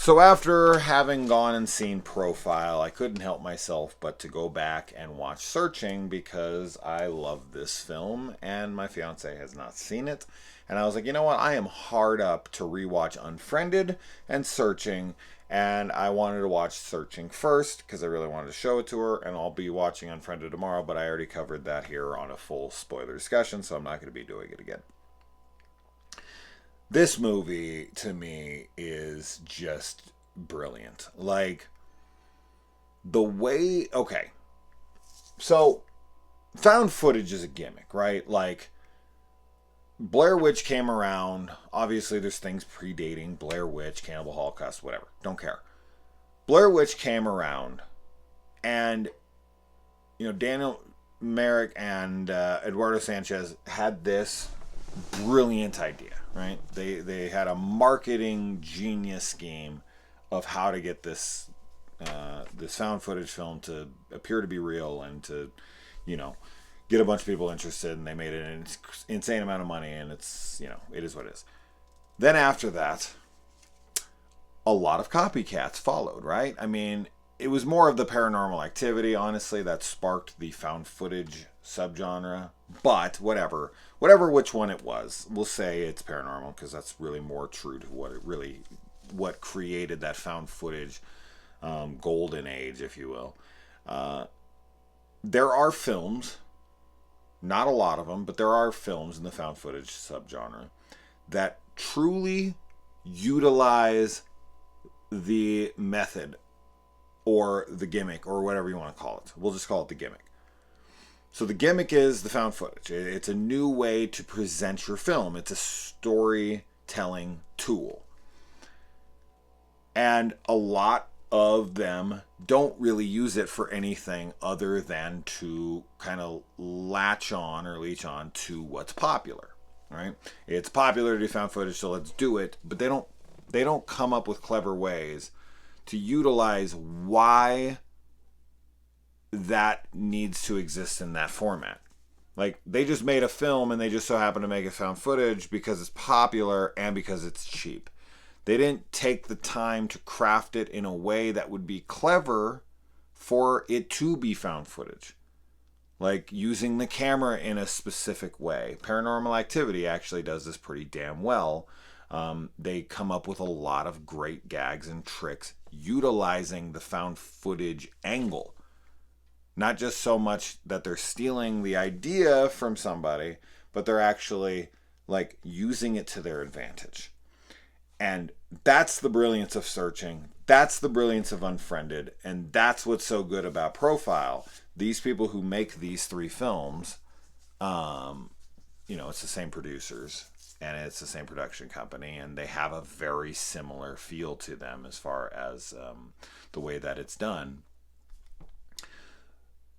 So after having gone and seen Profile, I couldn't help myself but to go back and watch Searching because I love this film and my fiance has not seen it. And I was like, you know what? I am hard up to rewatch Unfriended and Searching, and I wanted to watch Searching first because I really wanted to show it to her, and I'll be watching Unfriended tomorrow, but I already covered that here on a full spoiler discussion, so I'm not going to be doing it again. This movie to me is just brilliant. Like the way, okay. So found footage is a gimmick, right? Like Blair Witch came around. Obviously there's things predating Blair Witch, Cannibal Holocaust, whatever. Don't care. Blair Witch came around and Daniel Merrick and Eduardo Sanchez had this brilliant idea, right? They had a marketing genius scheme of how to get this found footage film to appear to be real and to get a bunch of people interested, and they made an insane amount of money, and it's it is what it is. Then after that, a lot of copycats followed, right? I mean, it was more of the Paranormal Activity, honestly, that sparked the found footage subgenre. But whatever which one it was, we'll say it's paranormal because that's really more true to what created that found footage golden age, if you will. There are films, not a lot of them, but there are films in the found footage subgenre that truly utilize the method or the gimmick or whatever you want to call it. We'll just call it the gimmick. So the gimmick is the found footage. It's a new way to present your film. It's a storytelling tool. And a lot of them don't really use it for anything other than to kind of leech on to what's popular, right? It's popular to do found footage, so let's do it. But they don't come up with clever ways to utilize why that needs to exist in that format. Like, they just made a film and they just so happen to make it found footage because it's popular and because it's cheap. They didn't take the time to craft it in a way that would be clever for it to be found footage. Like using the camera in a specific way. Paranormal Activity actually does this pretty damn well. They come up with a lot of great gags and tricks utilizing the found footage angle. Not just so much that they're stealing the idea from somebody, but they're actually like using it to their advantage. And that's the brilliance of Searching. That's the brilliance of Unfriended. And that's what's so good about Profile. These people who make these three films, it's the same producers and it's the same production company, and they have a very similar feel to them as far as the way that it's done.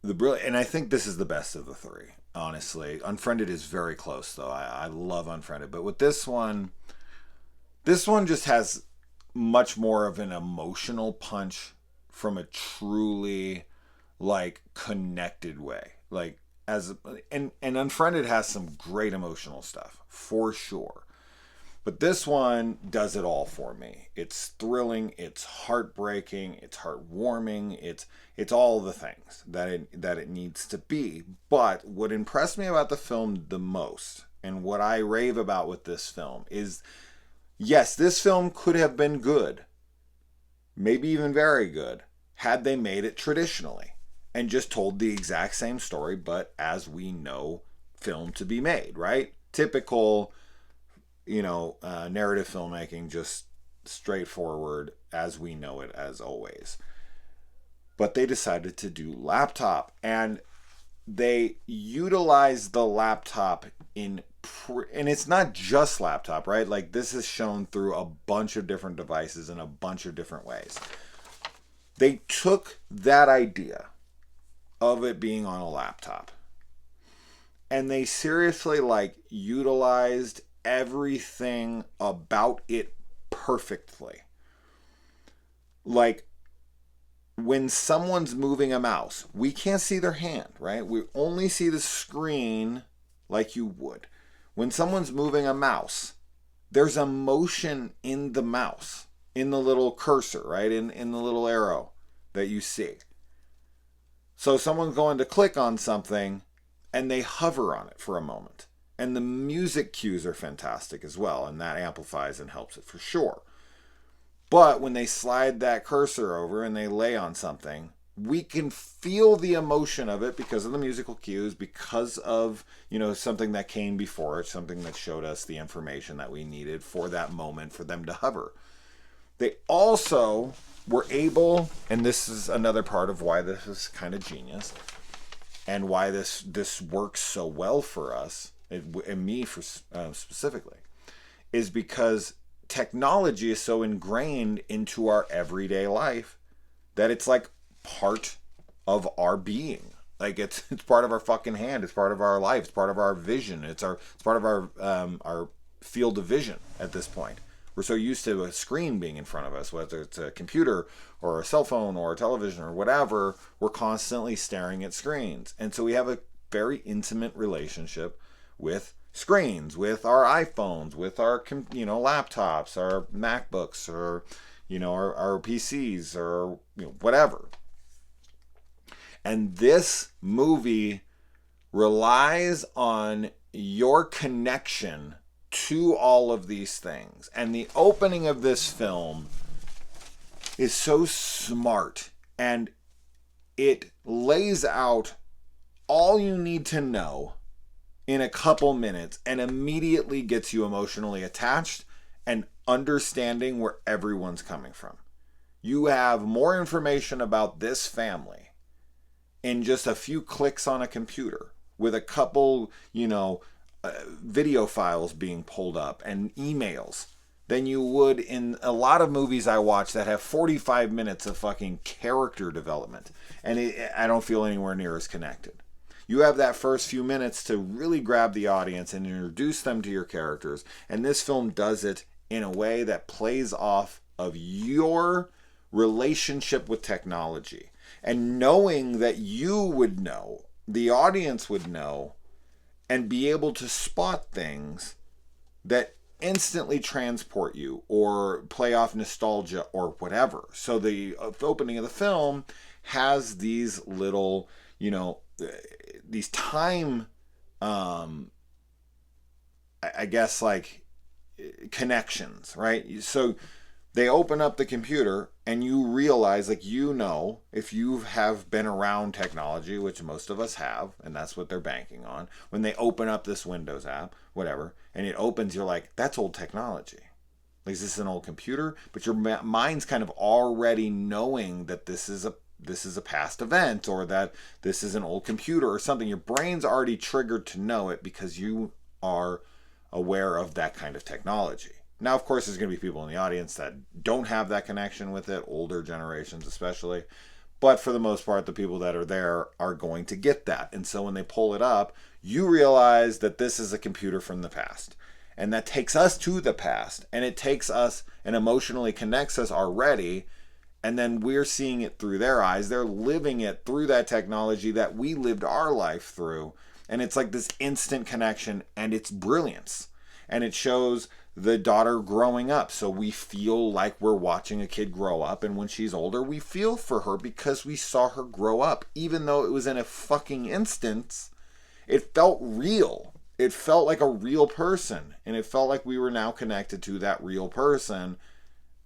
And I think this is the best of the three, honestly. Unfriended is very close, though. I love Unfriended. But with this one just has much more of an emotional punch from a truly, connected way. And Unfriended has some great emotional stuff, for sure. But this one does it all for me. It's thrilling, it's heartbreaking, it's heartwarming, it's all the things that it needs to be. But what impressed me about the film the most, and what I rave about with this film, is yes, this film could have been good, maybe even very good, had they made it traditionally and just told the exact same story, but as we know film to be made, right? Typical narrative filmmaking, just straightforward as we know it, as always. But they decided to do laptop, and they utilized the laptop and it's not just laptop, right? Like, this is shown through a bunch of different devices in a bunch of different ways. They took that idea of it being on a laptop and they seriously utilized everything about it perfectly. Like, when someone's moving a mouse, we can't see their hand, right? We only see the screen like you would. When someone's moving a mouse, there's a motion in the mouse. in the little cursor, right? In the little arrow that you see. So someone's going to click on something and they hover on it for a moment. And the music cues are fantastic as well, and that amplifies and helps it for sure. But when they slide that cursor over and they lay on something, we can feel the emotion of it because of the musical cues, because of, something that came before it, something that showed us the information that we needed for that moment for them to hover. They also were able, and this is another part of why this is kind of genius, and why this works so well for us, and me specifically, is because technology is so ingrained into our everyday life that it's like part of our being. Like it's part of our fucking hand. It's part of our life. It's part of our vision. It's part of our field of vision at this point. We're so used to a screen being in front of us, whether it's a computer or a cell phone or a television or whatever, we're constantly staring at screens. And so we have a very intimate relationship with screens, with our iPhones, with our laptops, our MacBooks, or our PCs, or whatever. And this movie relies on your connection to all of these things. And the opening of this film is so smart, and it lays out all you need to know in a couple minutes and immediately gets you emotionally attached and understanding where everyone's coming from. You have more information about this family in just a few clicks on a computer with a couple, video files being pulled up and emails than you would in a lot of movies I watch that have 45 minutes of fucking character development. And I don't feel anywhere near as connected. You have that first few minutes to really grab the audience and introduce them to your characters. And this film does it in a way that plays off of your relationship with technology. And knowing that you would know, the audience would know, and be able to spot things that instantly transport you or play off nostalgia or whatever. So the opening of the film has these little, these time, I guess, like connections, right? So they open up the computer and you realize, like, if you have been around technology, which most of us have, and that's what they're banking on, when they open up this Windows app, whatever, and it opens, you're like, that's old technology. Like, is this an old computer? But your mind's kind of already knowing that this is a past event, or that this is an old computer or something. Your brain's already triggered to know it because you are aware of that kind of technology. Now, of course, there's going to be people in the audience that don't have that connection with it, older generations especially. But for the most part, the people that are there are going to get that. And so when they pull it up, you realize that this is a computer from the past. And that takes us to the past. And it takes us and emotionally connects us already. And then we're seeing it through their eyes. They're living it through that technology that we lived our life through. And it's like this instant connection, and it's brilliance. And it shows the daughter growing up. So we feel like we're watching a kid grow up. And when she's older, we feel for her because we saw her grow up. Even though it was in a fucking instance, it felt real. It felt like a real person. And it felt like we were now connected to that real person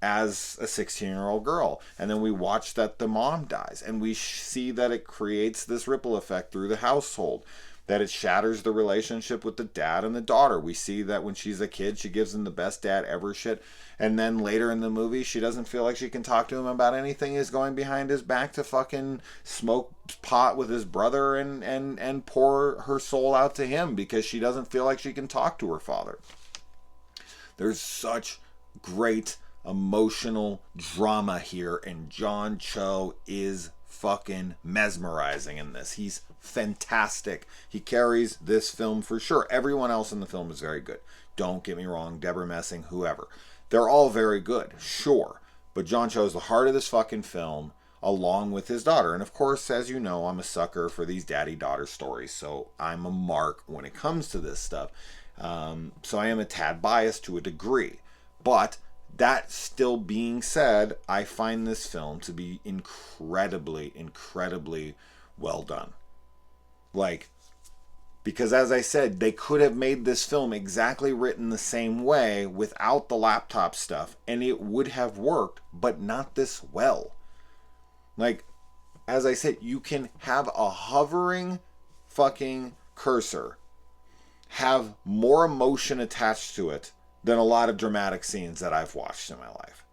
as a 16-year-old girl. And then we watch that the mom dies. And we see that it creates this ripple effect through the household. That it shatters the relationship with the dad and the daughter. We see that when she's a kid, she gives him the best dad ever shit. And then later in the movie, she doesn't feel like she can talk to him about anything. He's going behind his back to fucking smoke pot with his brother and pour her soul out to him because she doesn't feel like she can talk to her father. There's such great emotional drama here, and John Cho is fucking mesmerizing in this. He's fantastic. He carries this film for sure. Everyone else in the film is very good. Don't get me wrong, Deborah Messing, whoever. They're all very good, sure. But John Cho's the heart of this fucking film, along with his daughter. And of course, as you know, I'm a sucker for these daddy-daughter stories, so I'm a mark when it comes to this stuff. So I am a tad biased to a degree. But That still being said, I find this film to be incredibly, incredibly well done. Like, because as I said, they could have made this film exactly written the same way without the laptop stuff, and it would have worked, but not this well. Like, as I said, you can have a hovering fucking cursor have more emotion attached to it than a lot of dramatic scenes that I've watched in my life.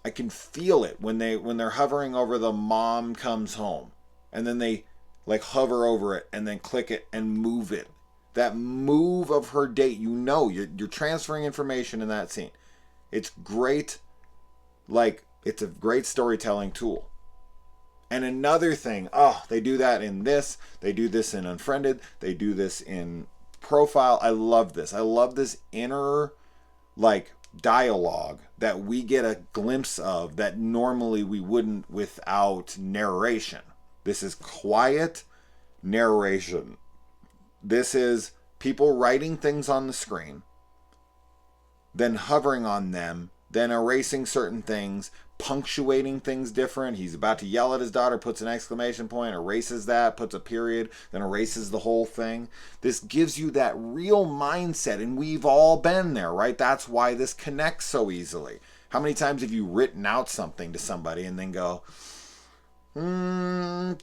I can feel it when they're hovering over the mom comes home, and then they like hover over it and then click it and move it. That move of her date, you're transferring information in that scene. It's great. Like, it's a great storytelling tool. And another thing, they do that in this. They do this in Unfriended. They do this in Profile. I love this. I love this inner, like, dialogue that we get a glimpse of that normally we wouldn't without narration. This is quiet narration. This is people writing things on the screen, then hovering on them, then erasing certain things, punctuating things different. He's about to yell at his daughter, puts an exclamation point, erases that, puts a period, then erases the whole thing. This gives you that real mindset, and we've all been there, right? That's why this connects so easily. How many times have you written out something to somebody and then go, maybe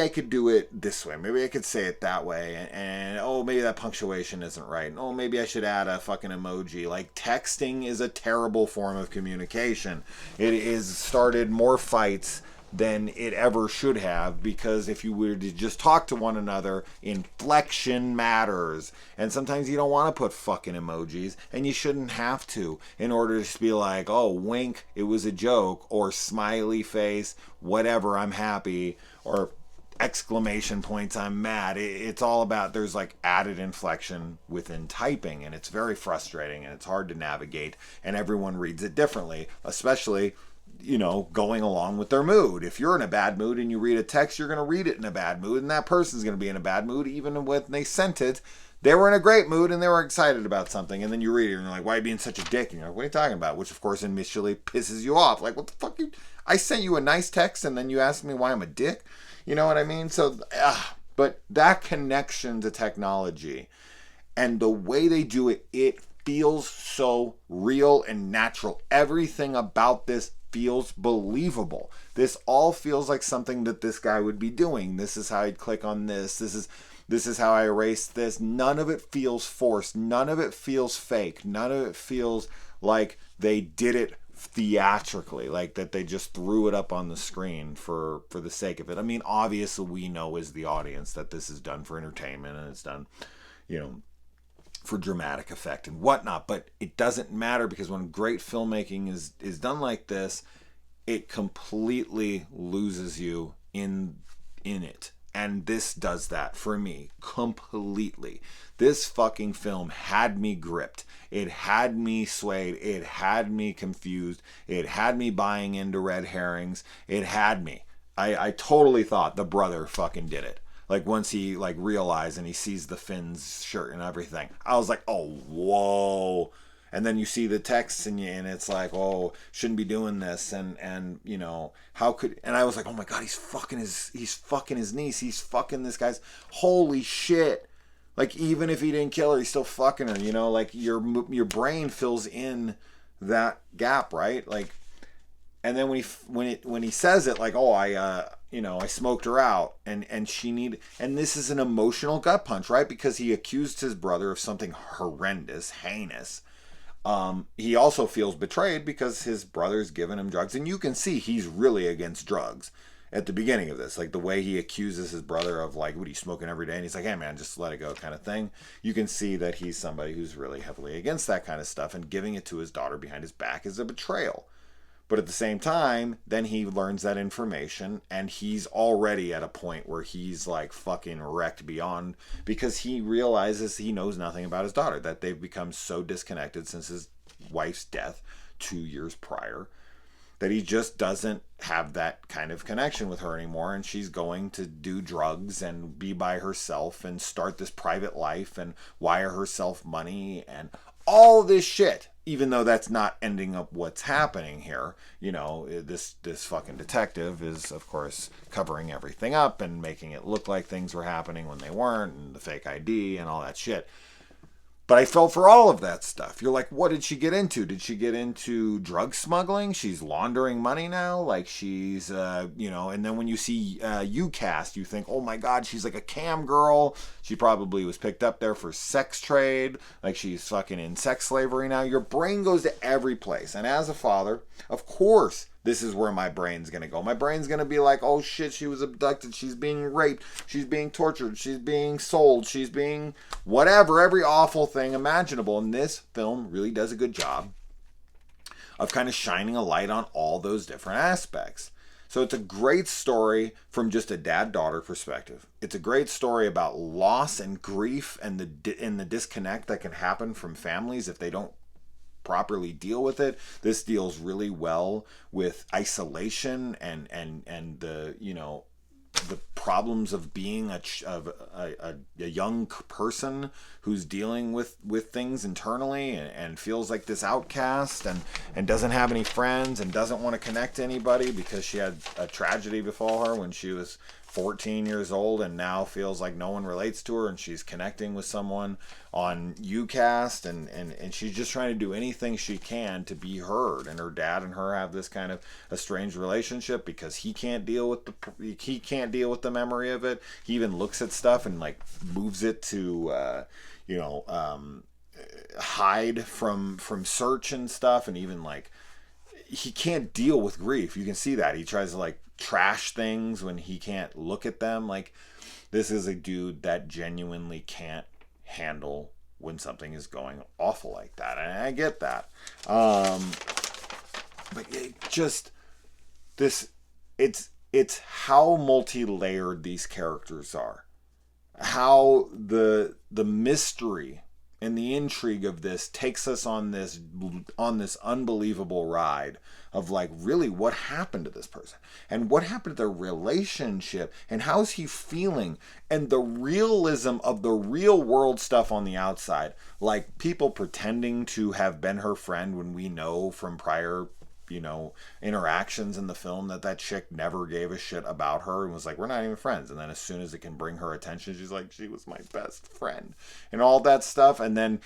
I could do it this way. Maybe I could say it that way. And maybe that punctuation isn't right. And, maybe I should add a fucking emoji. Like, texting is a terrible form of communication. It has started more fights than it ever should have, because if you were to just talk to one another, inflection matters. And sometimes you don't want to put fucking emojis, and you shouldn't have to, in order to just be like, wink, it was a joke, or smiley face, whatever, I'm happy, or exclamation points, I'm mad. It's all about, there's like added inflection within typing, and it's very frustrating, and it's hard to navigate, and everyone reads it differently, especially going along with their mood. If you're in a bad mood and you read a text, you're going to read it in a bad mood, and that person's going to be in a bad mood. Even when they sent it, they were in a great mood and they were excited about something, and then you read it and you're like, why are you being such a dick? And you're like, what are you talking about? Which of course initially pisses you off. Like, what the fuck? I sent you a nice text and then you asked me why I'm a dick? You know what I mean? So, but that connection to technology and the way they do it, it feels so real and natural. Everything about this feels believable. This all feels like something that this guy would be doing. This is how I'd click on this. This is how I erase this. None of it feels forced. None of it feels fake. None of it feels like they did it theatrically, like that they just threw it up on the screen for the sake of it. I mean, obviously we know as the audience that this is done for entertainment and it's done, for dramatic effect and whatnot, but it doesn't matter, because when great filmmaking is done like this, it completely loses you in it. And this does that for me completely. This fucking film had me gripped. It had me swayed. It had me confused. It had me buying into red herrings. It had me. I totally thought the brother fucking did it. Like, once he like realized and he sees the Finn's shirt and everything, I was like, oh, whoa. And then you see the text and it's like, oh, shouldn't be doing this. And how could, and I was like, oh my God, he's fucking his niece. He's fucking this guy's, holy shit. Like, even if he didn't kill her, he's still fucking her, like your brain fills in that gap, right? Like, and then when he says it, like, oh, I smoked her out, and she needed, and this is an emotional gut punch, right? Because he accused his brother of something horrendous, heinous. He also feels betrayed because his brother's given him drugs, and you can see he's really against drugs at the beginning of this, like the way he accuses his brother of, like, what are you smoking every day? And he's like, hey man, just let it go, kind of thing. You can see that he's somebody who's really heavily against that kind of stuff, and giving it to his daughter behind his back is a betrayal. But at the same time, then he learns that information, and he's already at a point where he's like fucking wrecked beyond, because he realizes he knows nothing about his daughter, that they've become so disconnected since his wife's death 2 years prior, that he just doesn't have that kind of connection with her anymore, and she's going to do drugs and be by herself and start this private life and wire herself money and all this shit. even though that's not ending up what's happening here, this fucking detective is, of course, covering everything up and making it look like things were happening when they weren't, and the fake ID and all that shit. But I fell for all of that stuff. You're like, what did she get into? Did she get into drug smuggling? She's laundering money now? Like she's, and then when you see UCast, you think, oh my God, she's like a cam girl. She probably was picked up there for sex trade. Like she's fucking in sex slavery now. Your brain goes to every place. And as a father, of course, this is where my brain's going to go. My brain's going to be like, oh shit, she was abducted. She's being raped. She's being tortured. She's being sold. She's being whatever, every awful thing imaginable. And this film really does a good job of kind of shining a light on all those different aspects. So it's a great story from just a dad-daughter perspective. It's a great story about loss and grief and the disconnect that can happen from families if they don't properly deal with it. This deals really well with isolation and the the problems of being a young person who's dealing with things internally and feels like this outcast and doesn't have any friends and doesn't want to connect to anybody because she had a tragedy befall her when she was 14 years old and now feels like no one relates to her, and she's connecting with someone on UCast and she's just trying to do anything she can to be heard. And her dad and her have this kind of a strange relationship because he can't deal with the memory of it. He even looks at stuff and like moves it to hide from search and stuff, and even like he can't deal with grief. You can see that he tries to like trash things when he can't look at them. Like, this is a dude that genuinely can't handle when something is going awful like that, and I get that. But it just it's how multi-layered these characters are, how the mystery and the intrigue of this takes us on this unbelievable ride of like, really, what happened to this person and what happened to their relationship and how's he feeling, and the realism of the real world stuff on the outside, like people pretending to have been her friend when we know from prior interactions in the film that chick never gave a shit about her and was like, we're not even friends. And then as soon as it can bring her attention, she's like, she was my best friend and all that stuff. And then,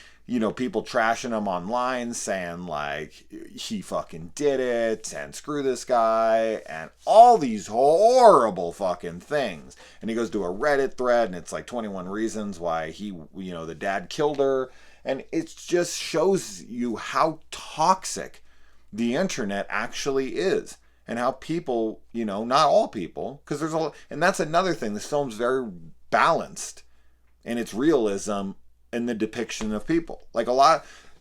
people trashing him online saying like, he fucking did it and screw this guy and all these horrible fucking things. And he goes to a Reddit thread and it's like 21 reasons why the dad killed her. And it just shows you how toxic the internet actually is, and how people, not all people, because and that's another thing. This film's very balanced in its realism and the depiction of people. Like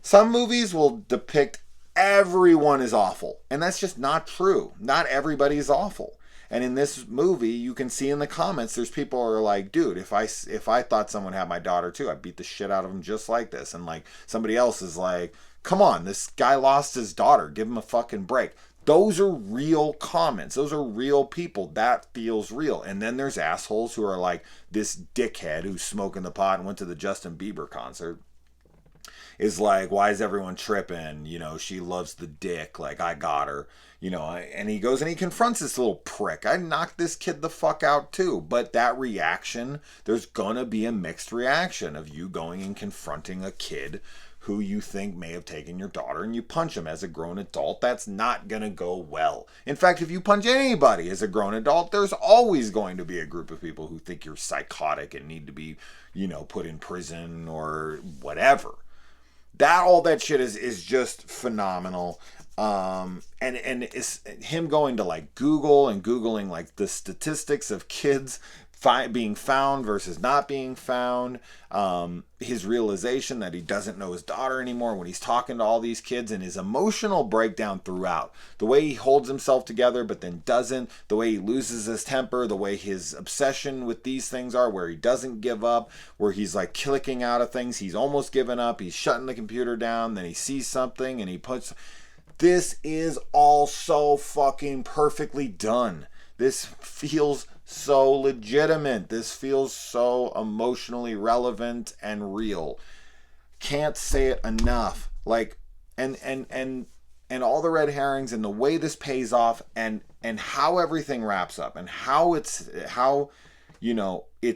some movies will depict everyone is awful, and that's just not true. Not everybody's awful. And in this movie, you can see in the comments, there's people who are like, dude, if I thought someone had my daughter too, I'd beat the shit out of them just like this. And like somebody else is like, come on, this guy lost his daughter. Give him a fucking break. Those are real comments. Those are real people. That feels real. And then there's assholes who are like, this dickhead who's smoking the pot and went to the Justin Bieber concert is like, why is everyone tripping? She loves the dick. Like, I got her. And he goes and he confronts this little prick. I knocked this kid the fuck out too. But that reaction, there's gonna be a mixed reaction of you going and confronting a kid who you think may have taken your daughter, and you punch him as a grown adult. That's not gonna go well. In fact, if you punch anybody as a grown adult, there's always going to be a group of people who think you're psychotic and need to be, put in prison or whatever. All that shit is just phenomenal. And it's him going to like Google and Googling like the statistics of kids being found versus not being found, his realization that he doesn't know his daughter anymore when he's talking to all these kids, and his emotional breakdown throughout, the way he holds himself together but then doesn't, the way he loses his temper, the way his obsession with these things are, where he doesn't give up, where he's like clicking out of things, he's almost given up, he's shutting the computer down, then he sees something and he puts... This is all so fucking perfectly done. This feels so legitimate. This feels so emotionally relevant and real. Can't say it enough. Like, and all the red herrings and the way this pays off and how everything wraps up and how it's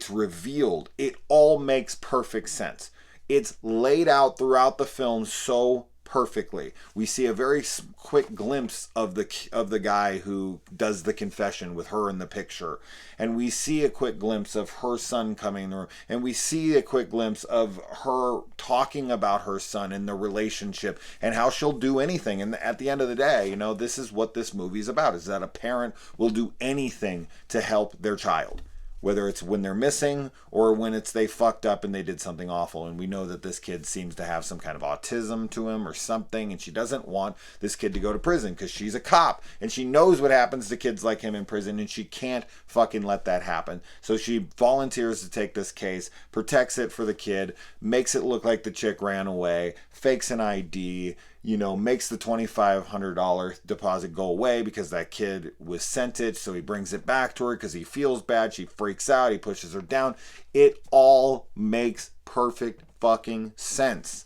revealed, it all makes perfect sense. It's laid out throughout the film so perfectly. We see a very quick glimpse of the guy who does the confession with her in the picture, and we see a quick glimpse of her son coming in the room, and we see a quick glimpse of her talking about her son and the relationship and how she'll do anything. And at the end of the day, this is what this movie is about: is that a parent will do anything to help their child, whether it's when they're missing or when it's they fucked up and they did something awful. And we know that this kid seems to have some kind of autism to him or something, and she doesn't want this kid to go to prison because she's a cop and she knows what happens to kids like him in prison, and she can't fucking let that happen. So she volunteers to take this case, protects it for the kid, makes it look like the chick ran away, fakes an ID, makes the $2,500 deposit go away because that kid was sent it. So he brings it back to her because he feels bad. She freaks out. He pushes her down. It all makes perfect fucking sense.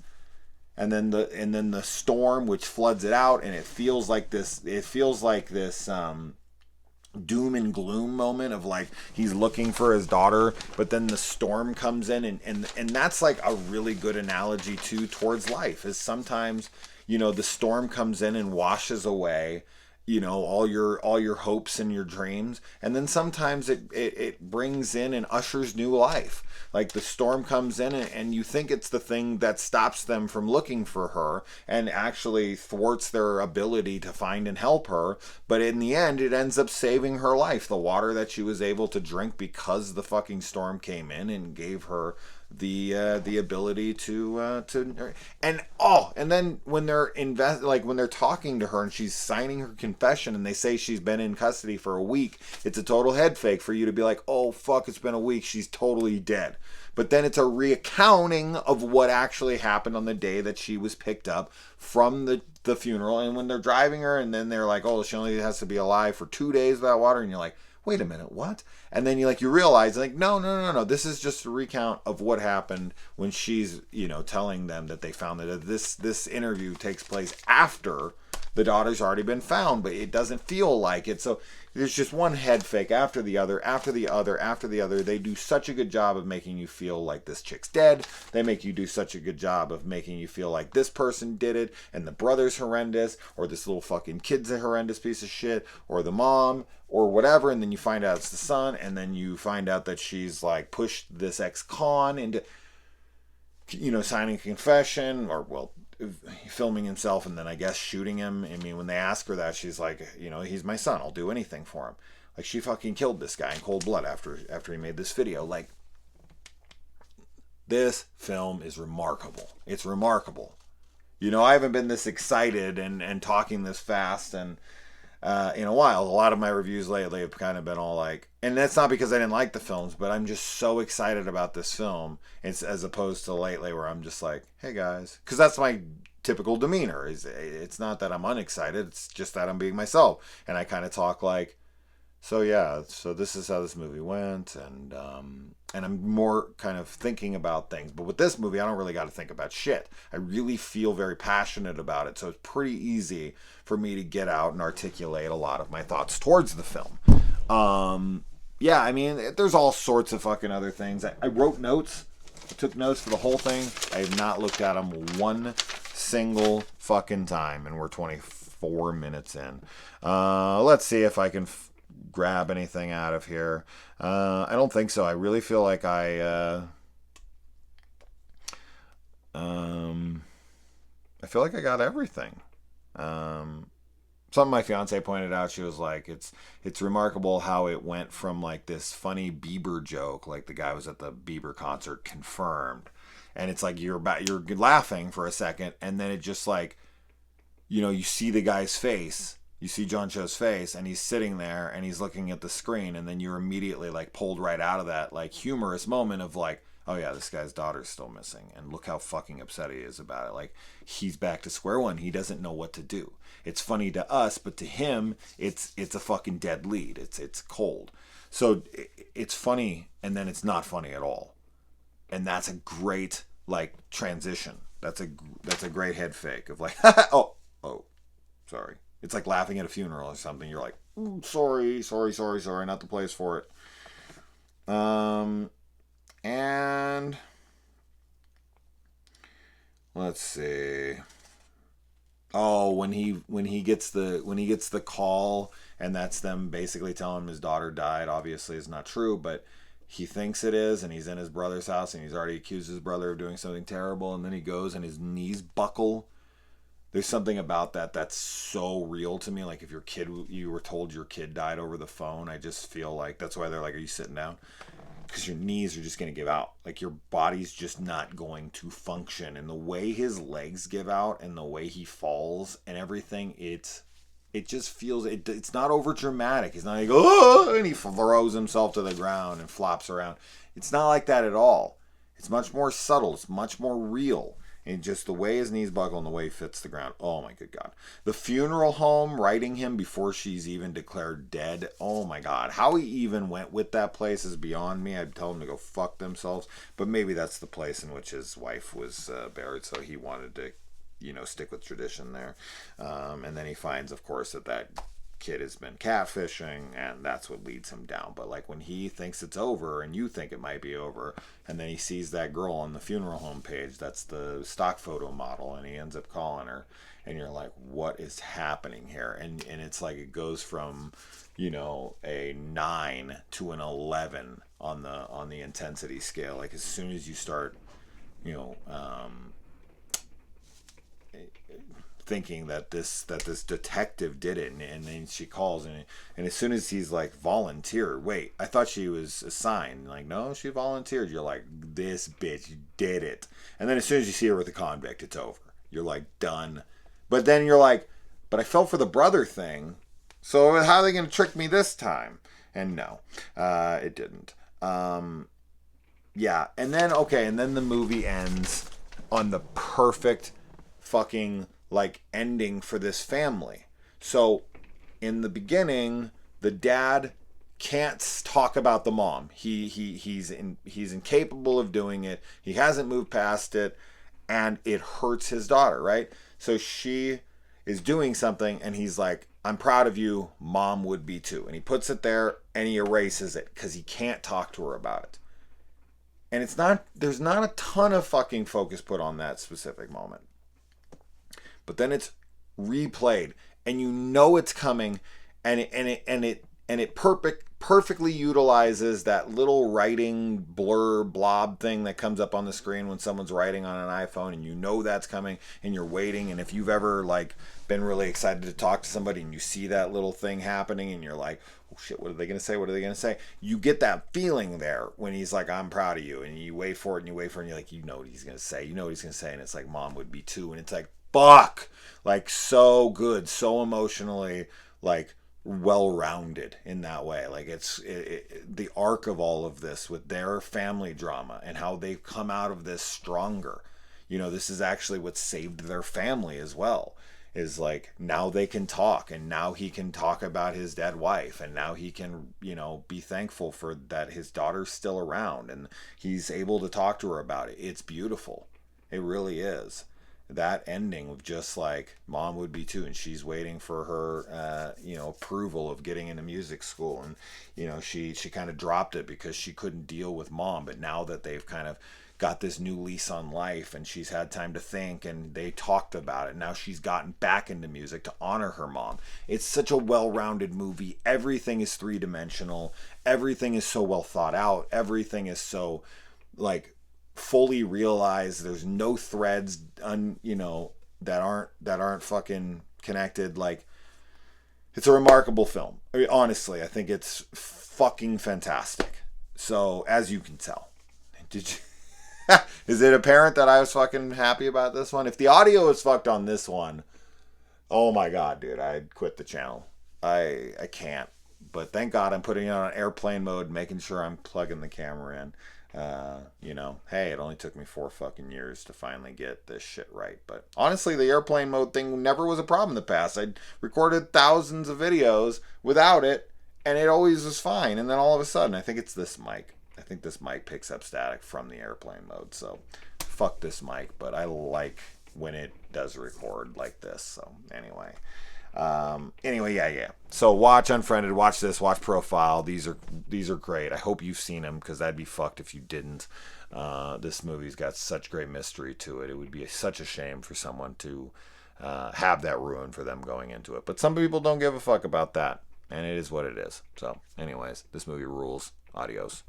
And then the storm, which floods it out, and it feels like this doom and gloom moment of like he's looking for his daughter, but then the storm comes in, and that's like a really good analogy too towards life. Is sometimes the storm comes in and washes away all your hopes and your dreams, and then sometimes it brings in and ushers new life. Like the storm comes in and you think it's the thing that stops them from looking for her and actually thwarts their ability to find and help her, but in the end it ends up saving her life. The water that she was able to drink because the fucking storm came in and gave her the ability to and then when they're when they're talking to her and she's signing her confession and they say she's been in custody for a week, it's a total head fake for you to be like, oh fuck, it's been a week, she's totally dead. But then it's a recounting of what actually happened on the day that she was picked up from the funeral. And when they're driving her and then they're like, oh, she only has to be alive for 2 days without water, and you're like, wait a minute, what? And then you realize no, this is just a recount of what happened when she's telling them that they found that this interview takes place after the daughter's already been found, but it doesn't feel like it. So there's just one head fake after the other, after the other, after the other. They do such a good job of making you feel like this chick's dead. They make you do such a good job of making you feel like this person did it, and the brother's horrendous, or this little fucking kid's a horrendous piece of shit, or the mom, or whatever. And then you find out it's the son, and then you find out that she's like pushed this ex-con into signing a confession, or filming himself and then I guess shooting him. I mean, when they ask her that, she's like, he's my son, I'll do anything for him. Like, she fucking killed this guy in cold blood after he made this video. Like, this film is remarkable. It's remarkable. I haven't been this excited and talking this fast and in a while. A lot of my reviews lately have kind of been all like, and that's not because I didn't like the films, but I'm just so excited about this film. It's as opposed to lately where I'm just like, hey guys, because that's my typical demeanor. It's not that I'm unexcited, it's just that I'm being myself, and I kind of talk like, so yeah, so this is how this movie went, and I'm more kind of thinking about things. But with this movie, I don't really got to think about shit. I really feel very passionate about it, so it's pretty easy for me to get out and articulate a lot of my thoughts towards the film. Yeah, I mean, there's all sorts of fucking other things. I wrote notes. I took notes for the whole thing. I have not looked at them one single fucking time, and we're 24 minutes in. Let's see if I can grab anything out of here. I don't think so. I really feel like I feel like I got everything. Something my fiance pointed out, she was like, it's remarkable how it went from like this funny Bieber joke, like the guy was at the Bieber concert confirmed, and it's like you're laughing for a second, and then it just like, you see the guy's face, you see John Cho's face, and he's sitting there and he's looking at the screen, and then you're immediately like pulled right out of that like humorous moment of like, oh yeah, this guy's daughter's still missing, and look how fucking upset he is about it. Like, he's back to square one. He doesn't know what to do. It's funny to us, but to him, it's a fucking dead lead. It's cold. So it's funny, and then it's not funny at all, and that's a great like transition. That's a great head fake of like, oh, sorry. It's like laughing at a funeral or something. You're like, sorry, not the place for it. And let's see. Oh, when he gets the call, and that's them basically telling him his daughter died. Obviously, it's not true, but he thinks it is, and he's in his brother's house, and he's already accused his brother of doing something terrible, and then he goes and his knees buckle. There's something about that that's so real to me. Like if you were told your kid died over the phone, I just feel like that's why they're like, "Are you sitting down?" Because your knees are just going to give out. Like your body's just not going to function. And the way his legs give out and the way he falls and everything, it just feels, it's not over dramatic. He's not like, oh, and he throws himself to the ground and flops around. It's not like that at all. It's much more subtle. It's much more real. And just the way his knees buckle and the way he fits the ground. Oh my good God. The funeral home writing him before she's even declared dead. Oh my God. How he even went with that place is beyond me. I'd tell him to go fuck themselves. But maybe that's the place in which his wife was buried. So he wanted to, stick with tradition there. And then he finds, of course, that kid has been catfishing, and that's what leads him down. But like when he thinks it's over and you think it might be over, and then he sees that girl on the funeral home page, that's the stock photo model, and he ends up calling her, and you're like, what is happening here? And it's like it goes from a 9 to an 11 on the intensity scale. Like as soon as you start thinking that this detective did it, and then she calls, and as soon as he's like, volunteer, wait, I thought she was assigned, like, no, she volunteered. You're like, this bitch did it. And then as soon as you see her with the convict, it's over. You're like, done. But then you're like, but I fell for the brother thing, so how are they going to trick me this time? And no, it didn't. Yeah, and then the movie ends on the perfect fucking like ending for this family. So in the beginning, the dad can't talk about the mom. He's incapable of doing it. He hasn't moved past it, and it hurts his daughter, right? So she is doing something, and he's like, I'm proud of you. Mom would be too. And he puts it there, and he erases it because he can't talk to her about it. And there's not a ton of fucking focus put on that specific moment. But then it's replayed, and it's coming, and it perfectly utilizes that little writing blur blob thing that comes up on the screen when someone's writing on an iPhone, and that's coming, and you're waiting. And if you've ever like been really excited to talk to somebody and you see that little thing happening, and you're like, oh shit, what are they gonna say? What are they gonna say? You get that feeling there when he's like, I'm proud of you, and you wait for it, and you're like, what he's gonna say, and it's like, mom would be too, and it's like, fuck, like so good, so emotionally like well-rounded in that way. Like it's the arc of all of this with their family drama and how they've come out of this stronger. This is actually what saved their family as well, is like now they can talk, and now he can talk about his dead wife, and now he can be thankful for that his daughter's still around, and he's able to talk to her about it. It's beautiful. It really is. That ending of just like, mom would be too, and she's waiting for her approval of getting into music school, and she kind of dropped it because she couldn't deal with mom. But now that they've kind of got this new lease on life, and she's had time to think, and they talked about it, now she's gotten back into music to honor her mom. It's such a well-rounded movie. Everything is three-dimensional. Everything is so well thought out. Everything is so like fully realized. There's no threads that aren't fucking connected. Like, it's a remarkable film. I mean, honestly, I think it's fucking fantastic. So as you can tell, did you is it apparent that I was fucking happy about this one? If the audio is fucked on this one, oh my God, dude, I'd quit the channel. I can't. But thank God I'm putting it on airplane mode, making sure I'm plugging the camera in. Hey, it only took me 4 fucking years to finally get this shit right. But honestly, the airplane mode thing never was a problem in the past. I recorded thousands of videos without it, and it always was fine. And then all of a sudden, I think it's this mic. I think this mic picks up static from the airplane mode, so fuck this mic, but I like when it does record like this. So anyway, yeah. So watch Unfriended, watch this, watch Profile. These are great. I hope you've seen them, because that'd be fucked if you didn't. This movie's got such great mystery to it. It would be such a shame for someone to have that ruined for them going into it. But some people don't give a fuck about that, and it is what it is. So anyways, this movie rules. Adios.